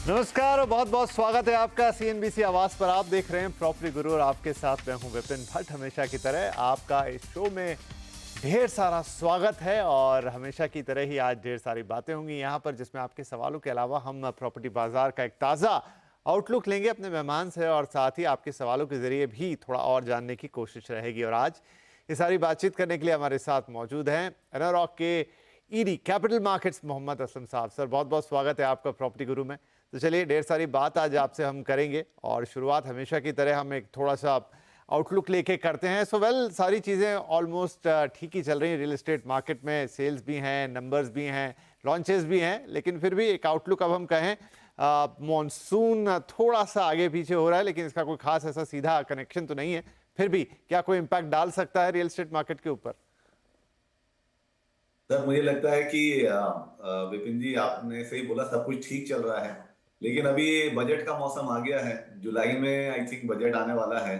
नमस्कार और बहुत बहुत स्वागत है आपका सीएनबीसी आवाज पर। आप देख रहे हैं प्रॉपर्टी गुरु और आपके साथ मैं हूं विपिन भट्ट। हमेशा की तरह आपका इस शो में ढेर सारा स्वागत है और हमेशा की तरह ही आज ढेर सारी बातें होंगी यहाँ पर, जिसमें आपके सवालों के अलावा हम प्रॉपर्टी बाजार का एक ताज़ा आउटलुक लेंगे अपने मेहमान से और साथ ही आपके सवालों के जरिए भी थोड़ा और जानने की कोशिश रहेगी। और आज ये सारी बातचीत करने के लिए हमारे साथ मौजूद हैं एनारॉक के ED capital markets Mohammad Aslam साहब। सर बहुत बहुत स्वागत है आपका प्रॉपर्टी गुरु में। तो चलिए ढेर सारी बात आज आपसे हम करेंगे और शुरुआत हमेशा की तरह हम एक थोड़ा सा आउटलुक लेके करते हैं। सो सारी चीज़ें ऑलमोस्ट ठीक ही चल रही हैं रियल एस्टेट मार्केट में। सेल्स भी हैं, नंबर्स भी हैं, लॉन्चेस भी हैं, लेकिन फिर भी एक आउटलुक अब हम कहें मॉनसून थोड़ा सा आगे पीछे हो रहा है, लेकिन इसका कोई खास ऐसा सीधा कनेक्शन तो नहीं है। फिर भी क्या कोई इम्पैक्ट डाल सकता है रियल एस्टेट मार्केट के ऊपर? सर मुझे लगता है कि विपिन जी आपने सही बोला, सब कुछ ठीक चल रहा है। लेकिन अभी बजट का मौसम आ गया है। जुलाई में आई थिंक बजट आने वाला है।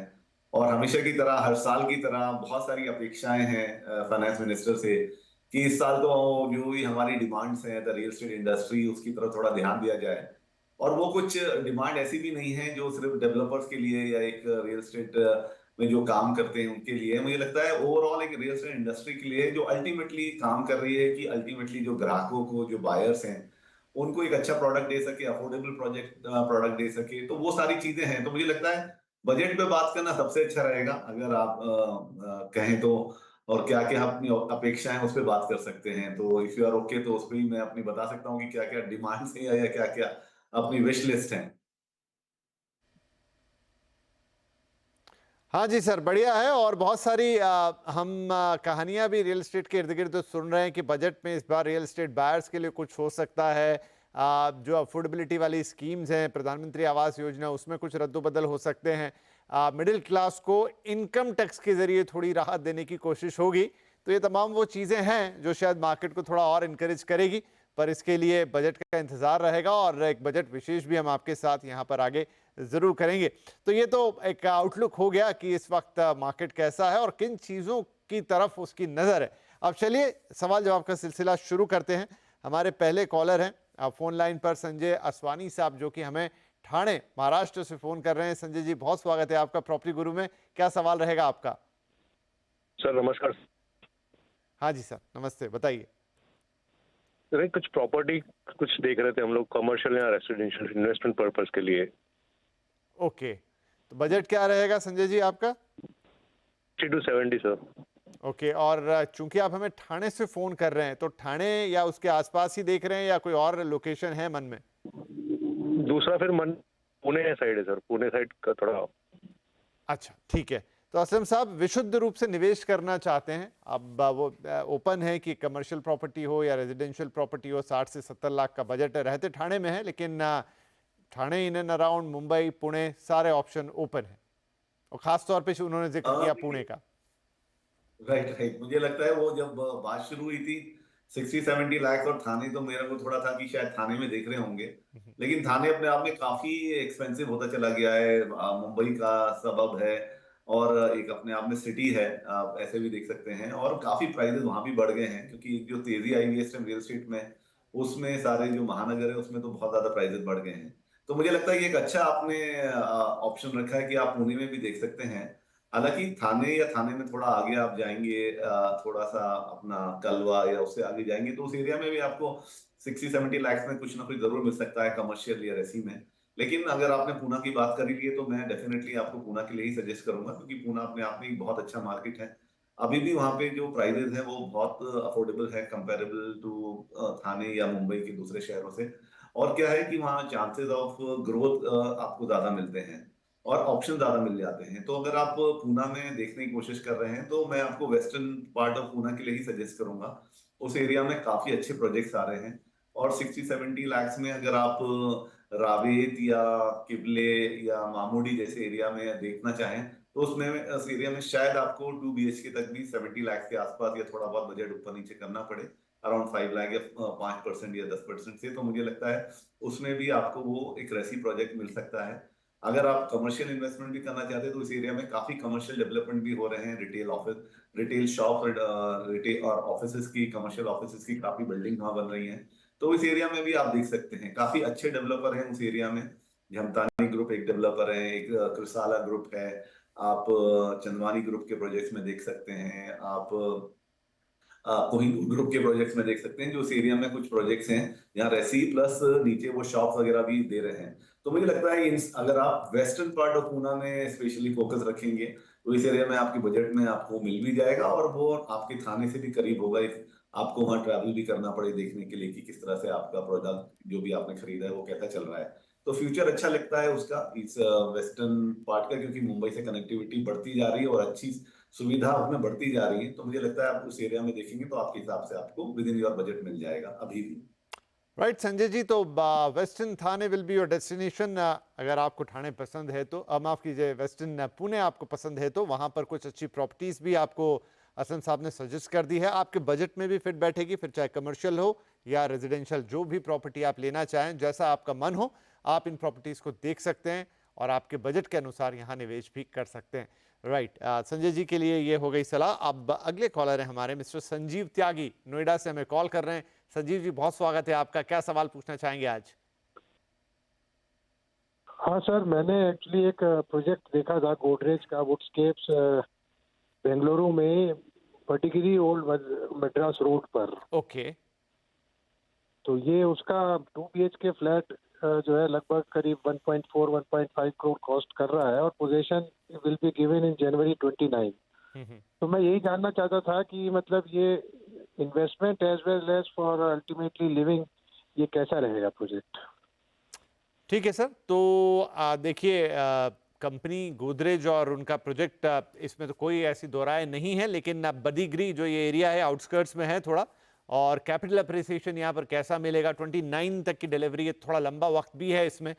और हमेशा की तरह, हर साल की तरह बहुत सारी अपेक्षाएं हैं फाइनेंस मिनिस्टर से कि इस साल तो जो भी हमारी डिमांड्स हैं द रियल एस्टेट इंडस्ट्री, उसकी तरफ थोड़ा ध्यान दिया जाए। और वो कुछ डिमांड ऐसी भी नहीं है जो सिर्फ डेवलपर्स के लिए या एक रियल एस्टेट में जो काम करते हैं उनके लिए। मुझे लगता है ओवरऑल एक रियल एस्टेट इंडस्ट्री के लिए जो अल्टीमेटली काम कर रही है कि अल्टीमेटली जो ग्राहकों को, जो बायर्स हैं, उनको एक अच्छा प्रोडक्ट दे सके, अफोर्डेबल प्रोडक्ट दे सके। तो वो सारी चीजें हैं। तो मुझे लगता है बजट पे बात करना सबसे अच्छा रहेगा अगर आप कहें तो। और क्या क्या अपनी अपेक्षाएं उस पर बात कर सकते हैं। तो इफ यू आर ओके तो उस पर ही मैं अपनी बता सकता हूँ कि क्या क्या डिमांड्स हैं या क्या क्या अपनी विश लिस्ट है। हाँ जी सर, बढ़िया है। और बहुत सारी हम कहानियां भी रियल एस्टेट के इर्द गिर्द सुन रहे हैं कि बजट में इस बार रियल एस्टेट बायर्स के लिए कुछ हो सकता है। जो अफोर्डेबिलिटी वाली स्कीम्स हैं, प्रधानमंत्री आवास योजना, उसमें कुछ रद्दोबदल हो सकते हैं। मिडिल क्लास को इनकम टैक्स के जरिए थोड़ी राहत देने की कोशिश होगी। तो ये तमाम वो चीज़ें हैं जो शायद मार्केट को थोड़ा और इनकरेज करेगी, पर इसके लिए बजट का इंतज़ार रहेगा और एक बजट विशेष भी हम आपके साथ यहाँ पर आगे ज़रूर करेंगे। तो ये तो एक आउटलुक हो गया कि इस वक्त मार्केट कैसा है और किन चीज़ों की तरफ उसकी नज़र है। अब चलिए सवाल जवाब का सिलसिला शुरू करते हैं। हमारे पहले कॉलर हैं फ़ोन लाइन पर संजय असवानी साहब, जो कि हमें ठाणे महाराष्ट्र से फ़ोन कर रहे हैं। संजय जी बहुत स्वागत है आपका प्रॉपर्टी गुरु में। क्या सवाल रहेगा आपका? सर नमस्कार। हाँ जी सर, नमस्ते, बताइए। सर कुछ प्रॉपर्टी कुछ देख रहे थे हम लोग, कमर्शियल या रेसिडेंशियल इन्वेस्टमेंट पर्पस के लिए। ओके, तो बजट क्या रहेगा संजय जी आपका? 60 to 70 सर। ओके, और चूंकि आप हमें ठाणे से फ़ोन कर रहे हैं, तो ठाणे या उसके आसपास ही देख रहे हैं या कोई और लोकेशन है मन में? दूसरा फिर मन पुणे साइड है सर, पुणे साइड का थोड़ा। अच्छा ठीक है। तो असलम साहब विशुद्ध रूप से निवेश करना चाहते हैं। अब वो ओपन है कि कमर्शियल प्रॉपर्टी हो या रेजिडेंशियल प्रॉपर्टी हो। 60 से 70 लाख का बजट है। रहते ठाणे में है, लेकिन Thane in and around Mumbai, Pune सारे ऑप्शन ओपन है। और खास तौर पे उन्होंने जिक्र किया पुणे का। राइट राइट, मुझे लगता है वो जब बात शुरू हुई थी 60-70 लाख और थाने, तो मेरे को थोड़ा था कि शायद थाने में देख रहे होंगे। लेकिन थाने अपने आप में काफी एक्सपेंसिव होता चला गया है। मुंबई का सबब है और एक अपने आप में सिटी है, आप ऐसे भी देख सकते हैं। और काफी प्राइसेस वहां भी बढ़ गए हैं क्योंकि जो तेजी आई हुई है इस टाइम रियल एस्टेट में, उसमें सारे जो महानगर है उसमें तो बहुत ज्यादा प्राइसेस बढ़ गए हैं। तो मुझे लगता है कि एक अच्छा आपने ऑप्शन रखा है कि आप पुणे में भी देख सकते हैं। हालांकि थाने या थाने में थोड़ा आगे आप जाएंगे, थोड़ा सा अपना कलवा या उससे आगे जाएंगे तो उस एरिया में भी आपको 60-70 लाख में कुछ ना कुछ जरूर मिल सकता है कमर्शियल या रेसी में। लेकिन अगर आपने पूना की बात करी ली है तो मैं डेफिनेटली आपको पूना के लिए ही सजेस्ट करूंगा क्योंकि पूना अपने आप में एक बहुत अच्छा मार्केट है। अभी भी वहाँ पे जो प्राइजेस है वो बहुत अफोर्डेबल है कंपेरेबल टू थाने या मुंबई के दूसरे शहरों से। और क्या है कि वहाँ चांसेस ऑफ ग्रोथ आपको ज्यादा मिलते हैं और ऑप्शन ज्यादा मिल जाते हैं। तो अगर आप पूना में देखने की कोशिश कर रहे हैं तो मैं आपको वेस्टर्न पार्ट ऑफ पूना के लिए ही सजेस्ट करूंगा। उस एरिया में काफी अच्छे प्रोजेक्ट्स आ रहे हैं। और 60-70 लाख में अगर आप रावेत या किबले या मामूडी जैसे एरिया में देखना चाहें तो उसमें उस एरिया में शायद आपको 2 BHK तक भी 70 लाख के आसपास या थोड़ा बहुत बजट ऊपर नीचे करना पड़े, अराउंड 5 लाख या 5% या 10% से। तो मुझे लगता है उसमें भी आपको वो एक रेसी प्रोजेक्ट मिल सकता है। अगर आप कमर्शियल इन्वेस्टमेंट भी करना चाहते हैं तो इस एरिया में काफी कमर्शियल डेवलपमेंट भी हो रहे हैं। Retail office, retail shop, retail और ऑफिसेज की, कमर्शियल ऑफिसेज की काफी बिल्डिंग वहां बन रही हैं। तो इस एरिया में भी आप देख सकते हैं काफी अच्छे डेवलपर हैं उस एरिया में। झमतानी ग्रुप एक डेवलपर है, एक कृसाला ग्रुप है, आप चंदवानी ग्रुप के प्रोजेक्ट्स में देख सकते हैं, आप कोहिनूर ग्रुप के प्रोजेक्ट्स में देख सकते हैं। जो इस एरिया में कुछ प्रोजेक्ट्स हैं यहाँ रेसी प्लस नीचे वो शॉप वगैरह भी दे रहे हैं। तो मुझे लगता है अगर आप वेस्टर्न पार्ट ऑफ पूना में स्पेशली फोकस रखेंगे तो इस एरिया में आपके बजट में आपको मिल भी जाएगा और वो आपके थाने से भी करीब होगा। आपको वहाँ ट्रैवल भी करना पड़े देखने के लिए कि किस तरह से आपका प्रोडक्ट जो भी आपने खरीदा है वो कैसा चल रहा है। तो फ्यूचर अच्छा लगता है उसका इस वेस्टर्न पार्ट का, क्योंकि मुंबई से कनेक्टिविटी बढ़ती जा रही है और अच्छी सुविधा उसमें बढ़ती जा रही है। तो मुझे लगता है आप उस एरिया में देखेंगे तो आपके हिसाब से आपको विद इन योर बजट मिल जाएगा अभी भी। राइट संजय जी, तो western Thane will be your destination. अगर आपको ठाणे पसंद है तो माफ़ कीजिए, वेस्टर्न पुणे आपको पसंद है तो वहाँ पर कुछ अच्छी प्रॉपर्टीज़ भी आपको असलम साहब ने सजेस्ट कर दी है। आपके बजट में भी फिट बैठेगी, फिर चाहे कमर्शियल हो या रेजिडेंशियल, जो भी प्रॉपर्टी आप लेना चाहें, जैसा आपका मन हो आप इन प्रॉपर्टीज़ को देख सकते हैं और आपके बजट के अनुसार यहाँ निवेश भी कर सकते हैं। राइट संजय जी के लिए ये हो गई सलाह। अब अगले कॉलर हैं हमारे मिस्टर संजीव त्यागी, नोएडा से हमें कॉल कर रहे हैं। संजीव जी बहुत स्वागत है आपका, क्या सवाल पूछना चाहेंगे आज? हाँ सर, मैंने एक्चुअली एक प्रोजेक्ट देखा था गोदरेज का, वुडस्केप्स बेंगलुरु में, पर्टिकुलरली ओल्ड मद्रास रोड पर। ओके। तो ये उसका 2 BHK फ्लैट जो है लगभग करीब 1.4-1.5 करोड़ कॉस्ट कर रहा है और position will be given in January 29। तो मैं यही जानना चाहता था कि मतलब ये investment as well as for ultimately living ये कैसा रहेगा प्रोजेक्ट? ठीक है सर, तो देखिए कंपनी गोदरेज और उनका प्रोजेक्ट, इसमें तो कोई ऐसी दो राय नहीं है, लेकिन बदीगरी जो ये एरिया है आउटस्कर्ट्स में है थोड़ा, और कैपिटल अप्रिसिएशन यहाँ पर कैसा मिलेगा, 29 तक की डिलीवरी है, थोड़ा लंबा वक्त भी है इसमें,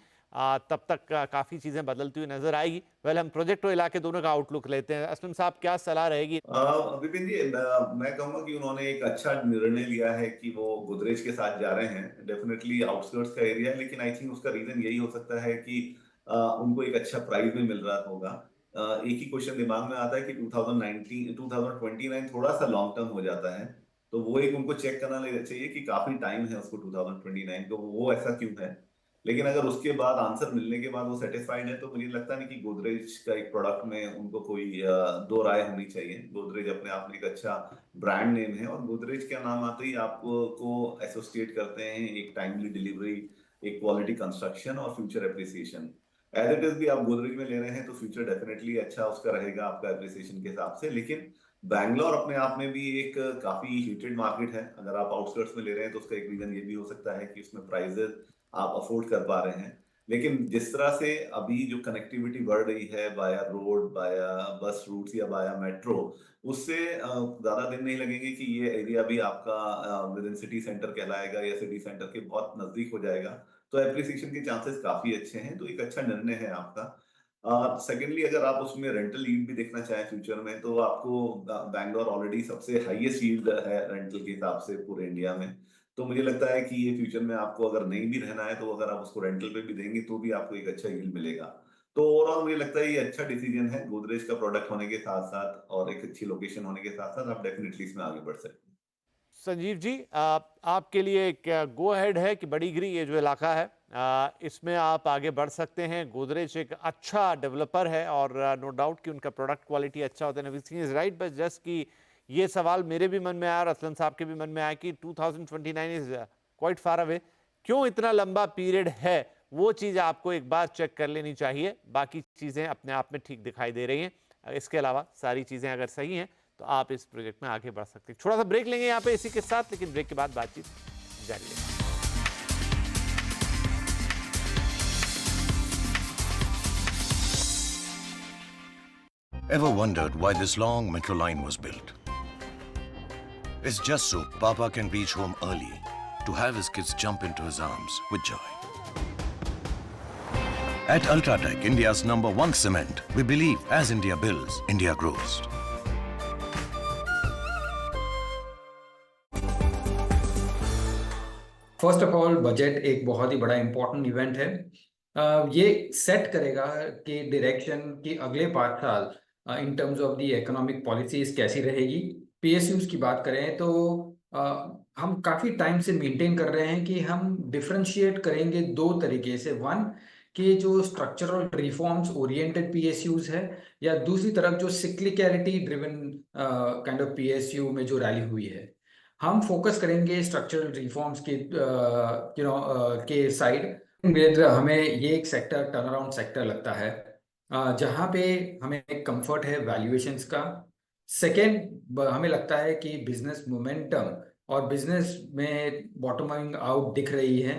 तब तक काफ़ी चीज़ें बदलती हुई नजर आएगी। वेल हम प्रोजेक्ट और इलाके दोनों का आउटलुक लेते हैं। असलम साहब क्या सलाह रहेगी? विपिन जी, मैं कहूँगा कि उन्होंने एक अच्छा निर्णय लिया है कि वो गोदरेज के साथ जा रहे हैं। डेफिनेटली आउटस्कर्ट्स का एरिया है, लेकिन आई थिंक उसका रीजन यही हो सकता है कि उनको एक अच्छा प्राइस भी मिल रहा होगा। एक ही क्वेश्चन दिमाग में आता है कि 2029 थोड़ा सा लॉन्ग टर्म हो जाता है, तो वो एक उनको चेक करना चाहिए कि काफी टाइम है उसको 2029 को, वो ऐसा क्यों है। लेकिन अगर उसके बाद आंसर मिलने के बाद वो सेटिस्फाइड है तो मुझे लगता नहीं कि गोदरेज का एक प्रोडक्ट में उनको कोई दो राय होनी चाहिए। गोदरेज अपने आप में एक अच्छा ब्रांड नेम है और गोदरेज का नाम आते ही आपको एसोसिएट करते हैं एक टाइमली डिलीवरी, एक क्वालिटी कंस्ट्रक्शन और future appreciation. As it is भी आप गोदरेज में ले रहे हैं तो फ्यूचर डेफिनेटली अच्छा उसका रहेगा आपका एप्रिसिएशन के हिसाब से। लेकिन बैंगलोर अपने आप में भी एक काफी हीटेड मार्केट है। अगर आप आउटस्कर्ट्स में ले रहे हैं तो उसका एक रीजन ये भी हो सकता है कि उसमें प्राइजेस आप अफोर्ड कर पा रहे हैं। लेकिन जिस तरह से अभी जो कनेक्टिविटी बढ़ रही है बाया रोड, बाया बस रूट्स या बाया मेट्रो, उससे ज्यादा दिन नहीं लगेंगे कि ये एरिया भी आपका विद इन सिटी सेंटर कहलाएगा या सिटी सेंटर के बहुत नजदीक हो जाएगा। तो एप्रिसिएशन के चांसेस काफी अच्छे हैं, तो एक अच्छा निर्णय है आपका। सेकेंडली अगर आप उसमें रेंटल यील्ड भी देखना चाहें फ्यूचर में तो आपको बैंगलोर ऑलरेडी सबसे हाईएस्ट यील्ड है रेंटल के हिसाब से पूरे इंडिया में। तो मुझे लगता है कि ये फ्यूचर में आपको अगर नहीं भी रहना है तो अगर आप उसको रेंटल पे भी देंगे तो भी आपको एक अच्छा यील्ड मिलेगा। तो ओवरऑल मुझे लगता है ये अच्छा डिसीजन है गोदरेज का प्रोडक्ट होने के साथ साथ और एक अच्छी लोकेशन होने के साथ साथ आप डेफिनेटली इसमें आगे बढ़ सकते हैं। संजीव जी, आपके लिए एक गो अहेड है कि बड़ीगिरी ये जो इलाका है इसमें आप आगे बढ़ सकते हैं। गोदरेज एक अच्छा डेवलपर है और नो डाउट कि उनका प्रोडक्ट क्वालिटी अच्छा होता है, एवरीथिंग इज राइट, बस जस्ट कि ये सवाल मेरे भी मन में आया और असलम साहब के भी मन में आया कि 2029 इज क्वाइट फार अवे, क्यों इतना लंबा पीरियड है, वो चीज़ आपको एक बार चेक कर लेनी चाहिए। बाकी चीज़ें अपने आप में ठीक दिखाई दे रही हैं, इसके अलावा सारी चीज़ें अगर सही हैं तो आप इस प्रोजेक्ट में आगे बढ़ सकते हैं। थोड़ा सा ब्रेक लेंगे यहाँ पे इसी के साथ, लेकिन ब्रेक के बाद बातचीत जारी है। Ever wondered why this long metro line was built? It's just so Papa can reach home early to have his kids jump into his arms with joy. At Ultratech, India's #1 cement, we believe as India builds, India grows. First of all budget एक बहुत ही बड़ा important event है। ये set करेगा कि direction की अगले 5 साल in terms of the economic policies कैसी रहेगी। पीएसयूज की बात करें तो हम काफ़ी टाइम से मेंटेन कर रहे हैं कि हम डिफरेंशिएट करेंगे दो तरीके से। वन, कि जो स्ट्रक्चरल रिफॉर्म्स ओरिएंटेड पीएसयूज है, या दूसरी तरफ जो cyclicality driven kind of PSU में जो रैली हुई है। हम फोकस करेंगे स्ट्रक्चरल रिफॉर्म्स के के साइड। हमें ये एक सेक्टर टर्न अराउंड सेक्टर लगता है, जहाँ पे हमें एक कंफर्ट है वैल्यूएशंस का। सेकेंड, हमें लगता है कि बिजनेस मोमेंटम और बिजनेस में बॉटमिंग आउट दिख रही है।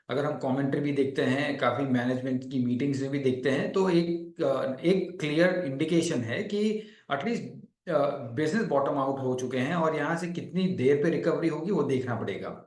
अगर हम कमेंट्री भी देखते हैं, काफ़ी मैनेजमेंट की मीटिंग्स में भी देखते हैं, तो एक क्लियर इंडिकेशन है कि एटलीस्ट बिजनेस बॉटम आउट हो चुके हैं, और यहाँ से कितनी देर पे रिकवरी होगी वो देखना पड़ेगा।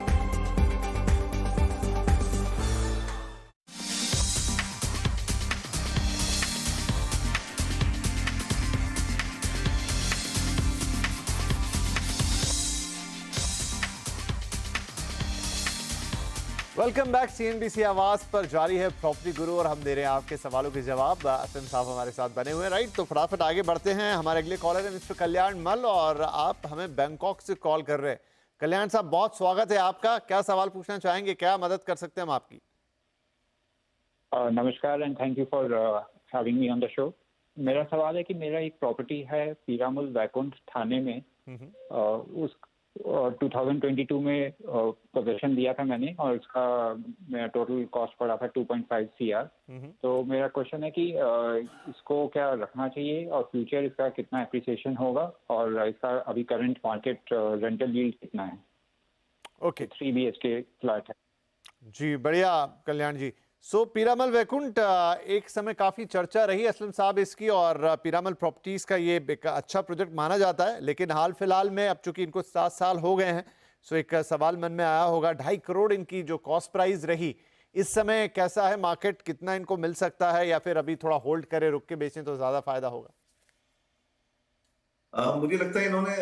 Welcome back. सीएनबीसी आवाज पर जारी है प्रॉपर्टी गुरु और हम दे रहे हैं आपके सवालों के जवाब। असलम साहब हमारे साथ बने हुए हैं, राइट? तो फटाफट आगे बढ़ते हैं। हमारे अगले कॉलर है मिस्टर कल्याण मल और आप हमें बैंकॉक से कॉल कर रहे हैं। कल्याण साहब, बहुत स्वागत है आपका। क्या सवाल पूछना चाहेंगे, क्या मदद कर सकते हैं हम आपकी? नमस्कार and thank you for having me on the show. मेरा सवाल है कि मेरा एक प्रॉपर्टी है पीरामल वैकुंठ थाने में। उस 2022 में पोजेशन दिया था मैंने, और उसका मेरा टोटल कॉस्ट पड़ा था 2.5 CR। तो मेरा क्वेश्चन है कि इसको क्या रखना चाहिए और फ्यूचर इसका कितना एप्रिसिएशन होगा, और इसका अभी करंट मार्केट रेंटल यील्ड कितना है? ओके, 3 BHK फ्लैट है जी। बढ़िया कल्याण जी। सो पीरामल वैकुंठ एक समय काफी चर्चा रही असलम साहब इसकी, और पीरामल प्रॉपर्टीज का ये एक अच्छा प्रोजेक्ट माना जाता है। लेकिन हाल फिलहाल में, अब चूंकि इनको 7 साल हो गए हैं, सो एक सवाल मन में आया होगा, 2.5 करोड़ इनकी जो कॉस्ट प्राइस रही, इस समय कैसा है मार्केट, कितना इनको मिल सकता है, या फिर अभी थोड़ा होल्ड करे, रुक के बेचें तो ज्यादा फायदा होगा? मुझे लगता है इन्होंने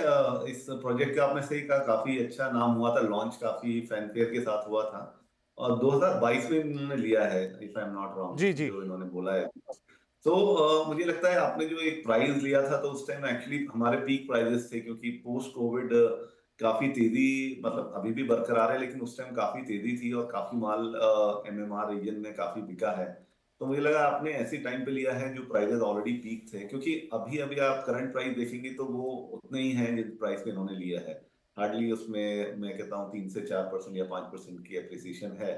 इस प्रोजेक्ट का, आपने सही कहा, काफी अच्छा नाम हुआ था, लॉन्च काफी फैनफेयर के साथ हुआ था, और 2022 में इन्होंने लिया है, if I am not wrong, जी जी। जो इन्होंने बोला है। तो मुझे लगता है आपने जो एक प्राइस लिया था, तो उस टाइम एक्चुअली हमारे पीक प्राइजेस थे, क्योंकि पोस्ट कोविड काफी तेजी, मतलब अभी भी बरकरार है, लेकिन उस टाइम काफी तेजी थी और काफी माल MMR रीजन में काफी बिका है। तो मुझे लगा आपने ऐसी टाइम पे लिया है जो प्राइजेस ऑलरेडी पीक थे, क्योंकि अभी अभी आप करंट प्राइस देखेंगे तो वो उतने ही हैं जिस प्राइस पे इन्होंने लिया है। हार्डली उसमें मैं कहता हूँ 3 से 4% या 5% की एप्रिसिएशन है।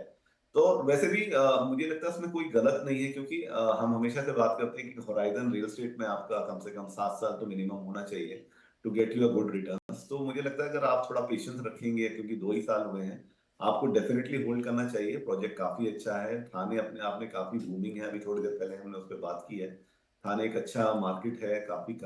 तो वैसे भी मुझे लगता है उसमें कोई गलत नहीं है, क्योंकि हम हमेशा से बात करते हैं कि होराइजन रियल एस्टेट में आपका कम से कम 7 साल तो मिनिमम होना चाहिए to get you a good returns. तो मुझे लगता है अगर आप थोड़ा पेशेंस रखेंगे, क्योंकि 2 ही साल हुए हैं, आपको डेफिनेटली होल्ड करना चाहिए। प्रोजेक्ट काफी अच्छा है, थाने अपने आप में काफी बूमिंग है, अभी थोड़ी देर पहले हमने उस पर बात की है। थाने एक अच्छा मार्केट है, काफी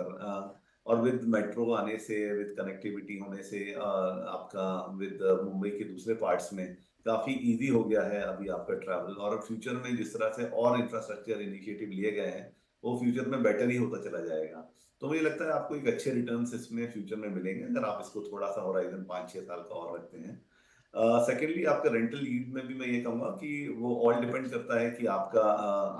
और विद मेट्रो आने से, विद कनेक्टिविटी होने से, आपका विद मुंबई के दूसरे पार्ट्स में काफी इजी हो गया है अभी आपका ट्रैवल। और फ्यूचर में जिस तरह से और इंफ्रास्ट्रक्चर इनिशिएटिव लिए गए हैं, वो फ्यूचर में बेटर ही होता चला जाएगा। तो मुझे लगता है आपको एक अच्छे रिटर्न्स इसमें फ्यूचर में मिलेंगे, अगर आप इसको थोड़ा सा होराइजन 5-6 साल का और रखते हैं। सेकेंडली, आपका रेंटल यील्ड में भी मैं ये कहूंगा कि वो ऑल डिपेंड करता है कि आपका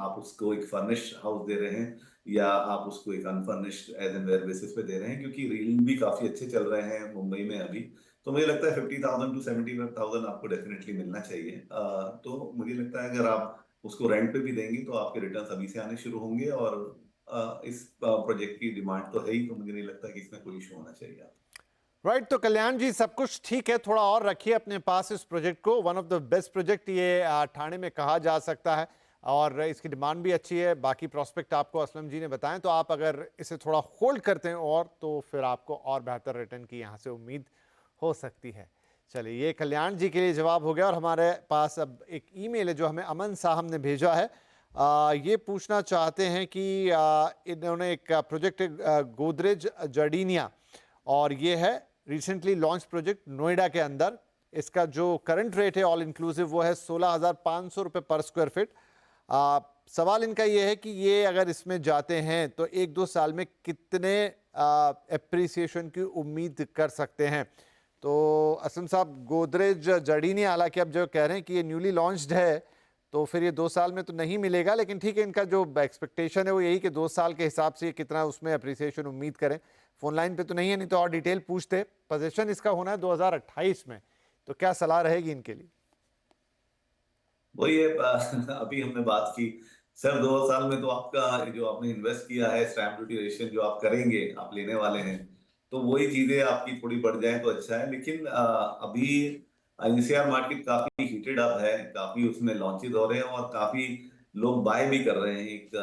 आप उसको एक फर्निश्ड हाउस दे रहे हैं या आप उसको एक unfurnished as and where basis पे दे रहे हैं, क्योंकि यील्ड भी काफी अच्छे चल रहे हैं मुंबई में अभी। तो मुझे लगता है 50,000 to 75,000 आपको डेफिनेटली मिलना चाहिए। तो मुझे लगता है अगर आप उसको रेंट पे भी देंगे तो आपके रिटर्न्स अभी से आने शुरू होंगे, और इस प्रोजेक्ट की डिमांड तो है ही, तो मुझे नहीं लगता कि इसमें कोई इशू होना चाहिए आप। राइट, तो कल्याण जी सब कुछ ठीक है, थोड़ा और रखिए अपने पास इस प्रोजेक्ट को। One of the best project ये ठाणे में कहा जा सकता है, और इसकी डिमांड भी अच्छी है। बाकी प्रोस्पेक्ट आपको असलम जी ने बताएं, तो आप अगर इसे थोड़ा होल्ड करते हैं और, तो फिर आपको और बेहतर रिटर्न की यहाँ से उम्मीद हो सकती है। चलिए, ये कल्याण जी के लिए जवाब हो गया। और हमारे पास अब एक ईमेल है जो हमें अमन साहब ने भेजा है। ये पूछना चाहते हैं कि इन्होंने एक प्रोजेक्ट गोदरेज जर्डीनिया, और ये है रिसेंटली लॉन्च प्रोजेक्ट नोएडा के अंदर। इसका जो करंट रेट है ऑल इंक्लूसिव वो है 16,500 रुपये पर स्क्वायर फीट। सवाल इनका ये है कि ये अगर इसमें जाते हैं तो 1-2 साल में कितने एप्रिसिएशन की उम्मीद कर सकते हैं? तो असम साहब, गोदरेज जर्डीनिया, हालांकि अब जो कह रहे हैं कि ये न्यूली लॉन्च्ड है, तो फिर ये 2 साल में तो नहीं मिलेगा, लेकिन ठीक है, इनका जो एक्सपेक्टेशन है वो यही कि 2 साल के हिसाब से कितना उसमें अप्रिसिएशन उम्मीद करें। फोन लाइन पे तो नहीं है, नहीं तो और डिटेल पूछते। पोजीशन इसका होना है 2028 में, तो क्या सलाह रहेगी इनके लिए? वही है अभी हमने बात की सर, 2 साल में तो आपका जो आपने इन्वेस्ट किया है, स्टैम्प ड्यूटी रेशियो जो आप करेंगे, आप लेने वाले हैं, तो वही चीजें आपकी थोड़ी बढ़ जाए तो अच्छा है। लेकिन अभी एनसीआर मार्केट काफी हीटेड अप है, काफी उसमें लॉन्चेस हो रहे हैं और काफी लोग बाय भी कर रहे हैं। एक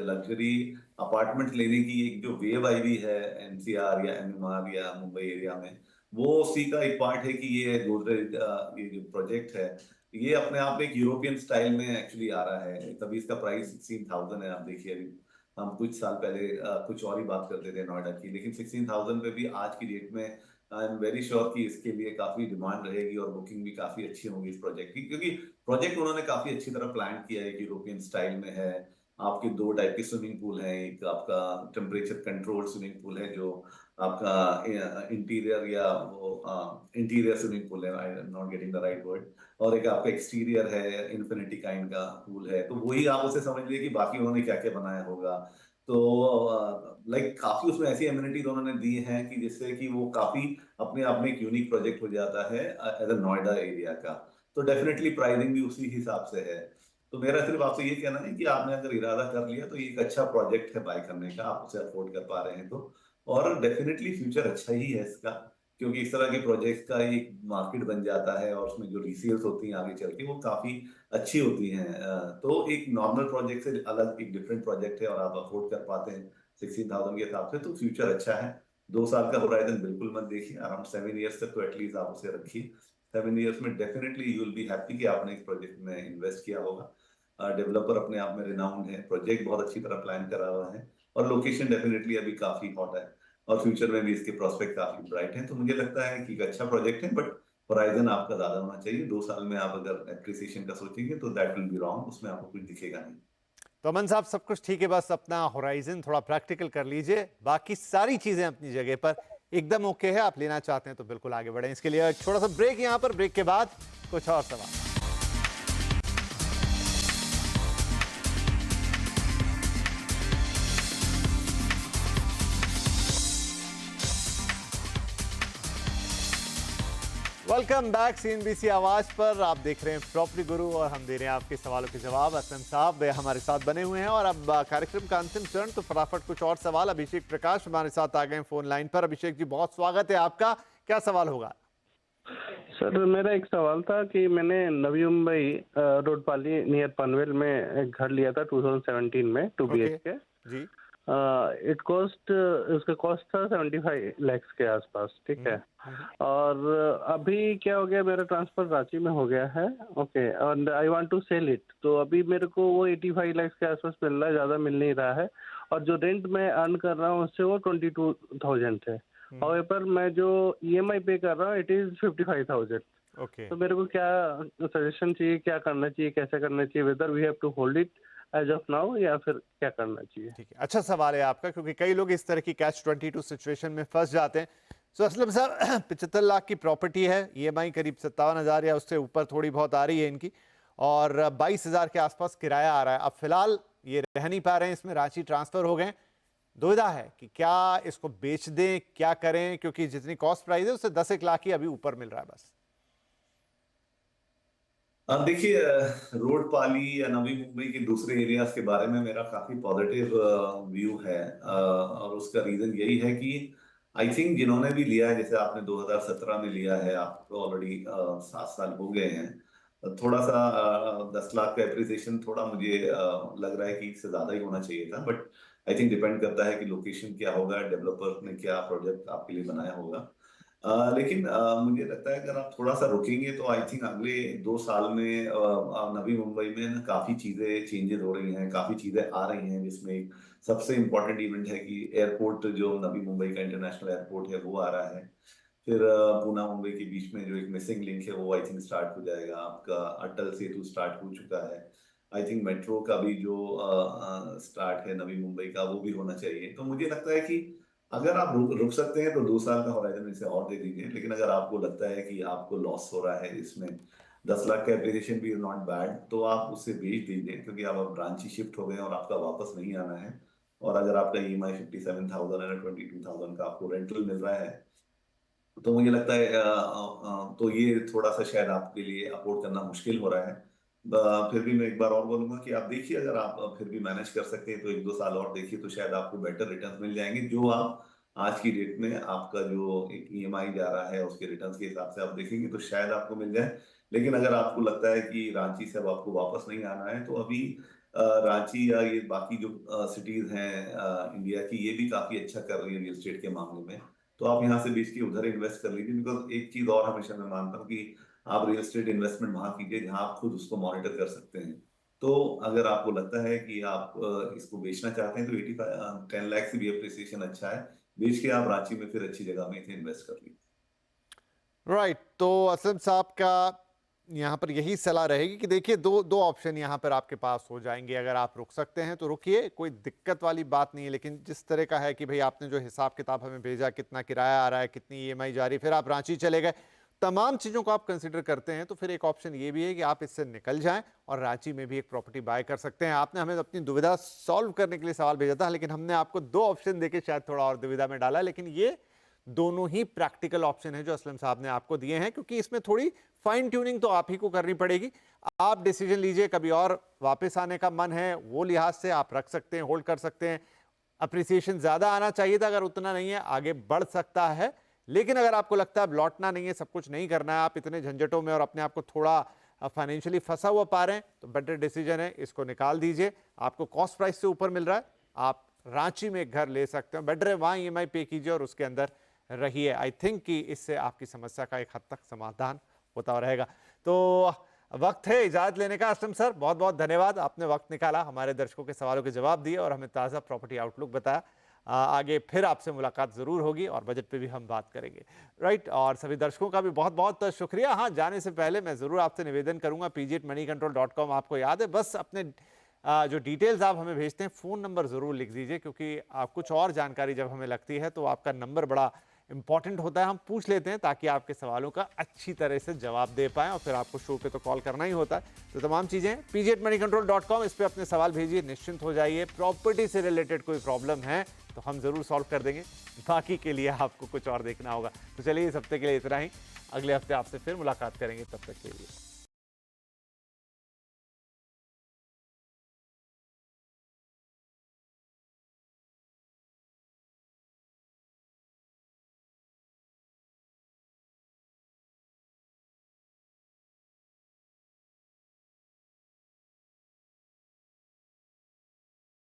लग्जरी अपार्टमेंट लेने की एक जो वेव आई हुई है एनसीआर या एमएमआर या मुंबई एरिया में, वो उसी का एक पार्ट है कि ये गोदरेज ये जो प्रोजेक्ट है, ये अपने आप एक यूरोपियन स्टाइल में एक्चुअली आ रहा है। तभी इसका प्राइस 16,000 है। आप देखिए, अभी हम कुछ साल पहले कुछ और ही बात करते थे नोएडा की, लेकिन 16,000 पे भी आज की डेट में आई एम वेरी श्योर कि इसके लिए काफी डिमांड रहेगी और बुकिंग भी काफी अच्छी होगी इस प्रोजेक्ट की, क्योंकि प्रोजेक्ट उन्होंने काफी अच्छी तरह प्लान किया है। यूरोपियन स्टाइल में है, आपके 2 टाइप के स्विमिंग पूल हैं। एक आपका टेम्परेचर कंट्रोल स्विमिंग पूल है जो आपका इंटीरियर या वो इंटीरियर स्विमिंग पूल है, आई am not getting the right word, और एक आपका एक्सटीरियर है, इन्फिनिटी काइंड का पूल है। तो वही आप उसे समझ लीजिए कि बाकी उन्होंने क्या क्या बनाया होगा। तो लाइक काफी उसमें ऐसी एमिनिटीज उन्होंने दी हैं कि जिससे कि वो काफी अपने आप में एक यूनिक प्रोजेक्ट हो जाता है एज अ नोएडा एरिया का। तो डेफिनेटली प्राइसिंग भी उसी हिसाब से है। तो मेरा सिर्फ आपसे ये कहना है कि आपने अगर इरादा कर लिया तो ये एक अच्छा प्रोजेक्ट है बाय करने का, आप उसे अफोर्ड कर पा रहे हैं तो। और डेफिनेटली फ्यूचर अच्छा ही है इसका, क्योंकि इस तरह के प्रोजेक्ट का एक मार्केट बन जाता है और उसमें जो रीसेल्स होती हैं आगे चल के वो काफी अच्छी होती हैं। तो एक नॉर्मल प्रोजेक्ट से अलग एक डिफरेंट प्रोजेक्ट है और आप अफोर्ड कर पाते हैं 16,000 के हिसाब से, तो फ्यूचर अच्छा है। 2 साल का होराइजन बिल्कुल मत देखिए, अराउंड 7 ईयर्स तक तो एटलीस्ट आप उसे रखिए। 7 ईयर्स में definitely you will be happy कि आपने एक प्रोजेक्ट में इन्वेस्ट किया होगा। डेवलपर अपने आप में रिनाउंड है, प्रोजेक्ट बहुत अच्छी तरह प्लान करा हुआ है और लोकेशन डेफिनेटली अभी काफी हॉट है और फ्यूचर में भी इसके प्रोस्पेक्ट काफी ब्राइट हैं। तो मुझे लगता है कि एक अच्छा प्रोजेक्ट है, बट होराइजन आपका ज्यादा होना चाहिए। 2 साल में आप अगर एप्रिसिएशन का सोचेंगे तो दैट विल बी रॉन्ग, उसमें आपको कुछ दिखेगा नहीं। तो अमन साहब, सब कुछ ठीक है, बस अपना होराइजन थोड़ा प्रैक्टिकल कर लीजिए, बाकी सारी चीजें अपनी जगह पर एकदम ओके है। आप लेना चाहते हैं तो बिल्कुल आगे बढ़ें। इसके लिए एक छोटा सा ब्रेक यहाँ पर, ब्रेक के बाद कुछ और सवाल। वेलकम बैक सीएनबीसी आवाज पर। आप देख रहे हैं प्रॉपर्टी गुरु और हम दे रहे हैं आपके सवालों के जवाब। असलम साहब हमारे साथ बने हुए हैं और अब कार्यक्रम का अंतिम चरण, तो फटाफट कुछ और सवाल। अभिषेक प्रकाश हमारे साथ आ गए फोन लाइन पर। अभिषेक जी, बहुत स्वागत है आपका, क्या सवाल होगा? सर, मेरा एक सवाल था कि मैंने नवी मुंबई रोड पाली नियर पनवेल में एक घर लिया था 2017 में 2 BHK जी। इट कॉस्ट उसका कॉस्ट था 75 lakhs के आसपास, ठीक है। और अभी क्या हो गया, मेरा ट्रांसफर रांची में हो गया है, ओके, और I want to sell it. तो अभी मेरे को वो 85 lakhs के आसपास मिल रहा है, ज़्यादा मिल नहीं रहा है, और जो रेंट मैं अर्न कर रहा हूँ उससे वो 22,000 है। और मैं जो EMI पे कर रहा हूँ इट इज़ 55,000। ओके, तो मेरे को क्या सजेशन चाहिए, क्या करना चाहिए, कैसे करना चाहिए, whether we have to hold it as of now या फिर क्या करना चाहिए? ठीक है, अच्छा सवाल है आपका, क्योंकि कई लोग इस तरह की कैच 22 सिचुएशन में फंस जाते हैं। सो असलम साहब, 75 लाख की प्रॉपर्टी है, EMI करीब 57,000 या उससे ऊपर थोड़ी बहुत आ रही है इनकी, और 22,000 के आसपास किराया आ रहा है। अब फिलहाल ये रह नहीं पा रहे हैं इसमें, रांची ट्रांसफर हो गए। दुविधा है कि क्या इसको बेच दें, क्या करें, क्योंकि जितनी कॉस्ट प्राइस है उससे 10 लाख ही अभी ऊपर मिल रहा है बस। अब देखिए, रोड पाली या नवी मुंबई के दूसरे एरियाज के बारे में मेरा काफी पॉजिटिव व्यू है, और उसका रीजन यही है कि आई थिंक जिन्होंने भी लिया है, जैसे आपने 2017 में लिया है, आपको ऑलरेडी 7 साल हो गए हैं, थोड़ा सा 10 लाख का एप्रिसिएशन थोड़ा मुझे लग रहा है कि इससे ज्यादा ही होना चाहिए था, बट आई थिंक डिपेंड करता है कि लोकेशन क्या होगा, डेवलपर ने क्या प्रोजेक्ट आपके लिए बनाया होगा। लेकिन मुझे लगता है अगर आप थोड़ा सा रुकेंगे तो आई थिंक अगले 2 साल में नवी मुंबई में ना काफी चीजें चेंजेस हो रही हैं, काफी चीजें आ रही हैं, जिसमें एक सबसे इम्पोर्टेंट इवेंट है कि एयरपोर्ट जो नवी मुंबई का इंटरनेशनल एयरपोर्ट है वो आ रहा है। फिर पूना मुंबई के बीच में जो एक मिसिंग लिंक है वो आई थिंक स्टार्ट हो जाएगा। आपका अटल सेतु स्टार्ट हो चुका है। आई थिंक मेट्रो का भी जो स्टार्ट है नवी मुंबई का वो भी होना चाहिए। तो मुझे लगता है कि अगर आप रुक सकते हैं तो 2 साल का होराइजन इसे और दे दीजिए, लेकिन अगर आपको लगता है कि आपको लॉस हो रहा है इसमें, 10 लाख का एप्लीकेशन भी नॉट बैड, तो आप उससे बेच दीजिए, क्योंकि आप अब रांची शिफ्ट हो गए हैं और आपका वापस नहीं आना है। और अगर आपका EMI 57,000 या 22,000 का आपको रेंटल मिल रहा है, तो मुझे लगता है तो ये थोड़ा सा शायद आपके लिए अफोर्ड करना मुश्किल हो रहा है। फिर भी मैं एक बार और बोलूंगा कि आप देखिए, अगर आप फिर भी मैनेज कर सकते हैं तो 1-2 साल और देखिए, तो शायद आपको बेटर रिटर्न मिल जाएंगे, जो आप आज की डेट में आपका जो एक EMI जा रहा है उसके रिटर्न के हिसाब से आप देखेंगे तो शायद आपको मिल जाए। लेकिन अगर आपको लगता है कि रांची से अब आपको वापस नहीं आना है, तो अभी रांची या ये बाकी जो सिटीज हैं इंडिया की, ये भी काफी अच्छा कर रही है रियल एस्टेट के मामले में। तो आप यहाँ से बेच के उधर इन्वेस्ट कर लीजिए, बिकॉज एक चीज और हमेशा मैं मानता हूँ कि आप रियल एस्टेट इन्वेस्टमेंट वहां कीजिए जहां आप खुद उसको मॉनिटर कर सकते हैं। तो अगर आपको लगता है कि आप इसको बेचना चाहते हैं, तो 10 लाख से भी अप्रिसिएशन अच्छा है, बेच के आप रांची में फिर अच्छी जगह में इसे इन्वेस्ट कर लीजिए। राइट, तो असलम साहब का यहाँ पर यही सलाह रहेगी कि देखिए दो ऑप्शन यहाँ पर आपके पास हो जाएंगे। अगर आप रुक सकते हैं तो रुकिए, कोई दिक्कत वाली बात नहीं है। लेकिन जिस तरह का है कि भाई आपने जो हिसाब किताब हमें भेजा, कितना किराया आ रहा है, कितनी EMI जा रही है, फिर आप रांची चले गए, तमाम चीज़ों को आप कंसिडर करते हैं, तो फिर एक ऑप्शन ये भी है कि आप इससे निकल जाएं और रांची में भी एक प्रॉपर्टी बाय कर सकते हैं। आपने हमें अपनी दुविधा सॉल्व करने के लिए सवाल भेजा था, लेकिन हमने आपको 2 ऑप्शन देके शायद थोड़ा और दुविधा में डाला, लेकिन ये दोनों ही प्रैक्टिकल ऑप्शन है जो असलम साहब ने आपको दिए हैं, क्योंकि इसमें थोड़ी फाइन ट्यूनिंग तो आप ही को करनी पड़ेगी। आप डिसीजन लीजिए, कभी और वापस आने का मन है वो लिहाज से आप रख सकते हैं, होल्ड कर सकते हैं। अप्रिसिएशन ज्यादा आना चाहिए था, अगर उतना नहीं है आगे बढ़ सकता है। लेकिन अगर आपको लगता है अब लौटना नहीं है, सब कुछ नहीं करना है, आप इतने झंझटों में और अपने आप को थोड़ा फाइनेंशियली फंसा हुआ पा रहे हैं, तो बेटर डिसीजन है इसको निकाल दीजिए। आपको कॉस्ट प्राइस से ऊपर मिल रहा है, आप रांची में एक घर ले सकते हैं, बेटर है वहां EMI पे कीजिए और उसके अंदर रहिए। आई थिंक कि इससे आपकी समस्या का एक हद तक समाधान होता रहेगा। तो वक्त है इजाजत लेने का। असलम सर, बहुत बहुत धन्यवाद, आपने वक्त निकाला, हमारे दर्शकों के सवालों के जवाब दिए और हमें ताज़ा प्रॉपर्टी आउटलुक बताया। आगे फिर आपसे मुलाकात ज़रूर होगी और बजट पे भी हम बात करेंगे। राइट, और सभी दर्शकों का भी बहुत बहुत शुक्रिया। हाँ, जाने से पहले मैं ज़रूर आपसे निवेदन करूंगा, pg@moneycontrol.com आपको याद है, बस अपने जो डिटेल्स आप हमें भेजते हैं, फ़ोन नंबर ज़रूर लिख दीजिए, क्योंकि कुछ और जानकारी जब हमें लगती है तो आपका नंबर बड़ा इंपॉर्टेंट होता है। हम पूछ लेते हैं ताकि आपके सवालों का अच्छी तरह से जवाब दे पाएं, और फिर आपको शो पे तो कॉल करना ही होता है। तो तमाम चीज़ें pg@moneycontrol.com, इस पर अपने सवाल भेजिए, निश्चिंत हो जाइए। प्रॉपर्टी से रिलेटेड कोई प्रॉब्लम है तो हम ज़रूर सॉल्व कर देंगे, बाकी के लिए आपको कुछ और देखना होगा। तो चलिए, इस हफ्ते के लिए इतना ही, अगले हफ्ते आपसे फिर मुलाकात करेंगे, तब तक के लिए